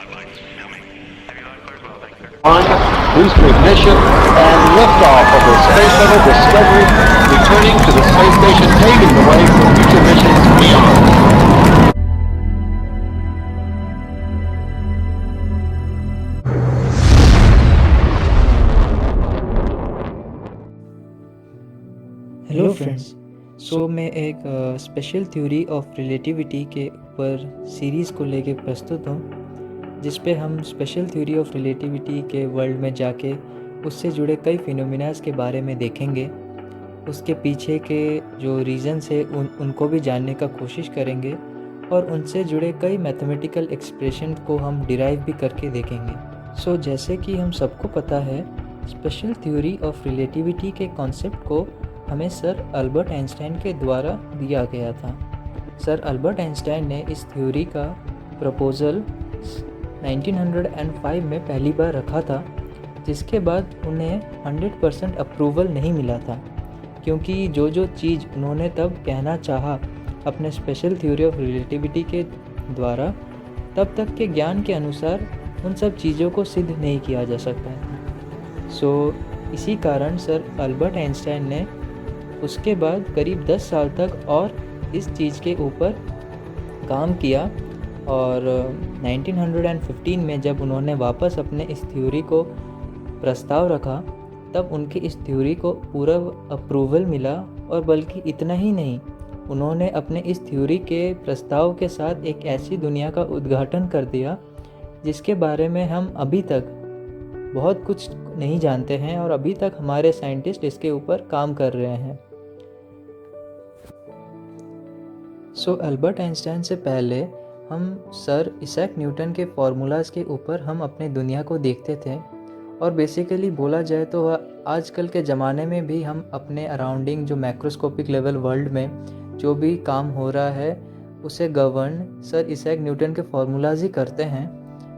On, booster ignition, and liftoff of the Space Shuttle Discovery, returning to the space station, paving the way for future missions beyond. Hello friends. So मैं एक special theory of relativity के ऊपर series को लेके प्रस्तुत हूँ, जिस पे हम स्पेशल थ्योरी ऑफ रिलेटिविटी के वर्ल्ड में जाके उससे जुड़े कई फिनोमिनास के बारे में देखेंगे। उसके पीछे के जो रीज़न्स है उनको भी जानने का कोशिश करेंगे और उनसे जुड़े कई मैथमेटिकल एक्सप्रेशन को हम डिराइव भी करके देखेंगे। सो जैसे कि हम सबको पता है, स्पेशल थ्योरी ऑफ रिलेटिविटी के कॉन्सेप्ट को हमें सर अल्बर्ट आइंस्टाइन के द्वारा दिया गया था। सर अल्बर्ट आइंस्टाइन ने इस थ्योरी का प्रपोज़ल 1905 में पहली बार रखा था, जिसके बाद उन्हें 100% अप्रूवल नहीं मिला था, क्योंकि जो चीज़ उन्होंने तब कहना चाहा अपने स्पेशल थ्योरी ऑफ रिलेटिविटी के द्वारा, तब तक के ज्ञान के अनुसार उन सब चीज़ों को सिद्ध नहीं किया जा सकता था। सो इसी कारण सर अल्बर्ट आइंस्टाइन ने उसके बाद करीब 10 साल तक और इस चीज़ के ऊपर काम किया, और 1915 में जब उन्होंने वापस अपने इस थ्योरी को प्रस्ताव रखा, तब उनकी इस थ्योरी को पूरा अप्रूवल मिला। और बल्कि इतना ही नहीं, उन्होंने अपने इस थ्योरी के प्रस्ताव के साथ एक ऐसी दुनिया का उद्घाटन कर दिया जिसके बारे में हम अभी तक बहुत कुछ नहीं जानते हैं, और अभी तक हमारे साइंटिस्ट इसके ऊपर काम कर रहे हैं। सो अल्बर्ट आइंस्टाइन से पहले हम सर इसैक न्यूटन के फार्मूलाज के ऊपर हम अपने दुनिया को देखते थे, और बेसिकली बोला जाए तो आजकल के ज़माने में भी हम अपने अराउंडिंग जो मैक्रोस्कोपिक लेवल वर्ल्ड में जो भी काम हो रहा है उसे गवर्न सर इसैक न्यूटन के फार्मूलाज ही करते हैं।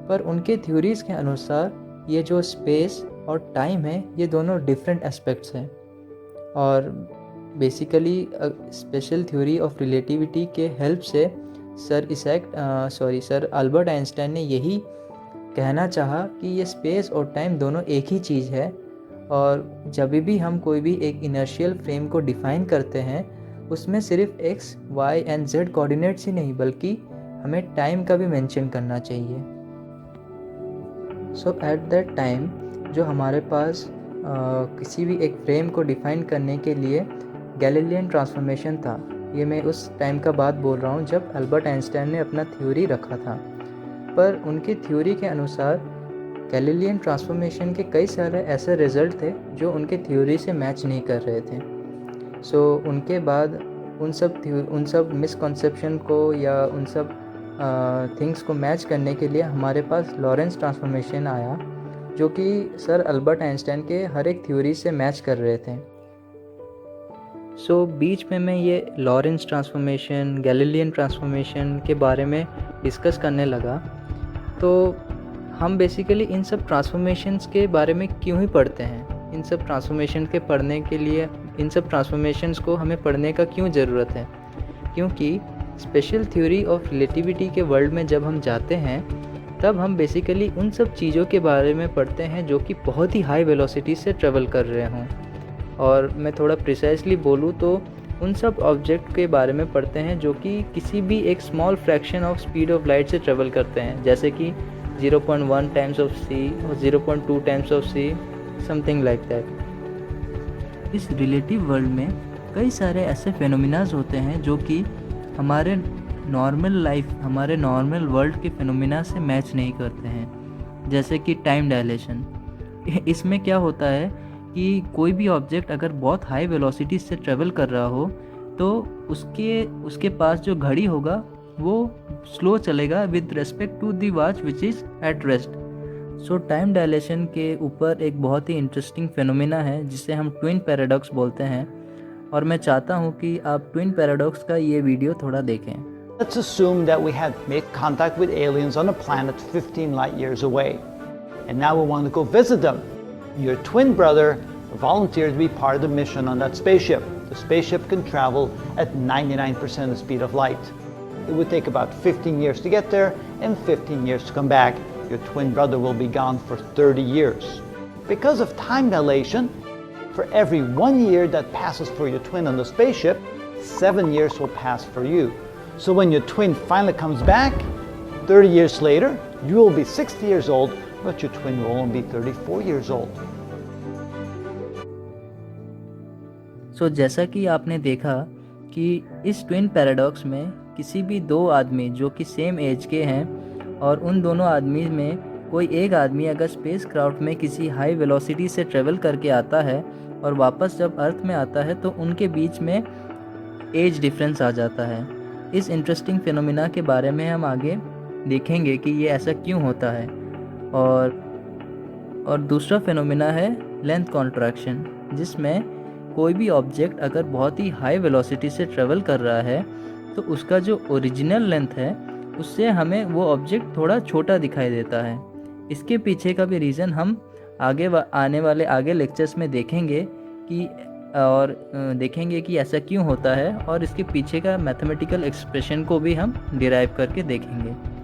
पर उनके थ्योरीज़ के अनुसार ये जो स्पेस और टाइम है, ये दोनों डिफरेंट एस्पेक्ट्स हैं, और basically special theory of relativity के हेल्प से सर अल्बर्ट आइंस्टाइन ने यही कहना चाहा कि ये स्पेस और टाइम दोनों एक ही चीज़ है, और जब भी हम कोई भी एक इनर्शियल फ्रेम को डिफ़ाइन करते हैं, उसमें सिर्फ X, Y and Z coordinates ही नहीं, बल्कि हमें टाइम का भी मेंशन करना चाहिए। सो एट दैट टाइम जो हमारे पास किसी भी एक फ्रेम को डिफ़ाइन करने के लिए गैलीलियन ट्रांसफॉर्मेशन था। ये मैं उस टाइम का बात बोल रहा हूँ जब अल्बर्ट आइंस्टाइन ने अपना थ्योरी रखा था। पर उनकी थ्योरी के अनुसार गैलीलियन ट्रांसफॉर्मेशन के कई सारे ऐसे रिज़ल्ट थे जो उनके थ्योरी से मैच नहीं कर रहे थे। सो उनके बाद उन सब मिसकॉन्सेप्शन को या उन सब थिंग्स को मैच करने के लिए हमारे पास लॉरेंस ट्रांसफॉर्मेशन आया, जो कि सर अल्बर्ट आइंस्टाइन के हर एक थ्योरी से मैच कर रहे थे। सो बीच में मैं ये लॉरेंस ट्रांसफॉर्मेशन, गैलीलियन ट्रांसफॉर्मेशन के बारे में डिस्कस करने लगा। तो हम बेसिकली इन सब ट्रांसफॉर्मेशंस के बारे में क्यों ही पढ़ते हैं, इन सब ट्रांसफॉर्मेशन के पढ़ने के लिए इन सब ट्रांसफॉर्मेशंस को हमें पढ़ने का क्यों ज़रूरत है? क्योंकि स्पेशल थ्योरी ऑफ रिलेटिविटी के वर्ल्ड में जब हम जाते हैं, तब हम बेसिकली उन सब चीज़ों के बारे में पढ़ते हैं जो कि बहुत ही हाई वेलोसिटी से ट्रेवल कर रहे हों, और मैं थोड़ा प्रिसाइसली बोलूँ तो उन सब ऑब्जेक्ट के बारे में पढ़ते हैं जो कि किसी भी एक small fraction of speed of light से ट्रेवल करते हैं, जैसे कि 0.1 टाइम्स ऑफ सी और 0.2 times of c, something like that. इस रिलेटिव वर्ल्ड में कई सारे ऐसे फेनोमिनाज होते हैं जो कि हमारे नॉर्मल वर्ल्ड के फेनोमिना से मैच नहीं करते हैं, जैसे कि टाइम डायलेशन। इसमें क्या होता है कि कोई भी ऑब्जेक्ट अगर बहुत हाई वेलोसिटी से ट्रेवल कर रहा हो, तो उसके पास जो घड़ी होगा वो स्लो चलेगा with respect to the watch which is at rest. So time dilation के ऊपर एक बहुत ही इंटरेस्टिंग फेनोमेना है जिसे हम ट्विन पैराडॉक्स बोलते हैं, और मैं चाहता हूँ कि आप ट्विन पैराडॉक्स का ये वीडियो थोड़ा देखें। Let's assume that we had made contact with aliens on a planet 15 light years away, and now we want to go visit them. Your twin brother volunteered to be part of the mission on that spaceship. The spaceship can travel at 99% the speed of light. It would take about 15 years to get there and 15 years to come back. your twin brother will be gone for 30 years. Because of time dilation, for every 1 year that passes for your twin on the spaceship, 7 years will pass for you. So when your twin finally comes back, 30 years later, you will be 60 years old, but your twin will only be 34 years old. सो जैसा कि आपने देखा कि इस twin paradox में किसी भी दो आदमी जो कि सेम एज के हैं और उन दोनों आदमी में कोई एक आदमी अगर स्पेस क्राफ्ट में किसी हाई वेलोसिटी से ट्रेवल करके आता है और वापस जब अर्थ में आता है तो उनके बीच में एज डिफरेंस आ जाता है। इस इंटरेस्टिंग फिनोमिना के बारे में हम आगे देखेंगे कि ये ऐसा क्यों होता है। और दूसरा फिनोमिना है लेंथ कॉन्ट्रैक्शन, जिसमें कोई भी ऑब्जेक्ट अगर बहुत ही हाई वेलोसिटी से ट्रेवल कर रहा है तो उसका जो ओरिजिनल लेंथ है उससे हमें वो ऑब्जेक्ट थोड़ा छोटा दिखाई देता है। इसके पीछे का भी रीज़न हम आने वाले आगे लेक्चर्स में देखेंगे कि ऐसा क्यों होता है और इसके पीछे का मैथमेटिकल एक्सप्रेशन को भी हम डिराइव करके देखेंगे।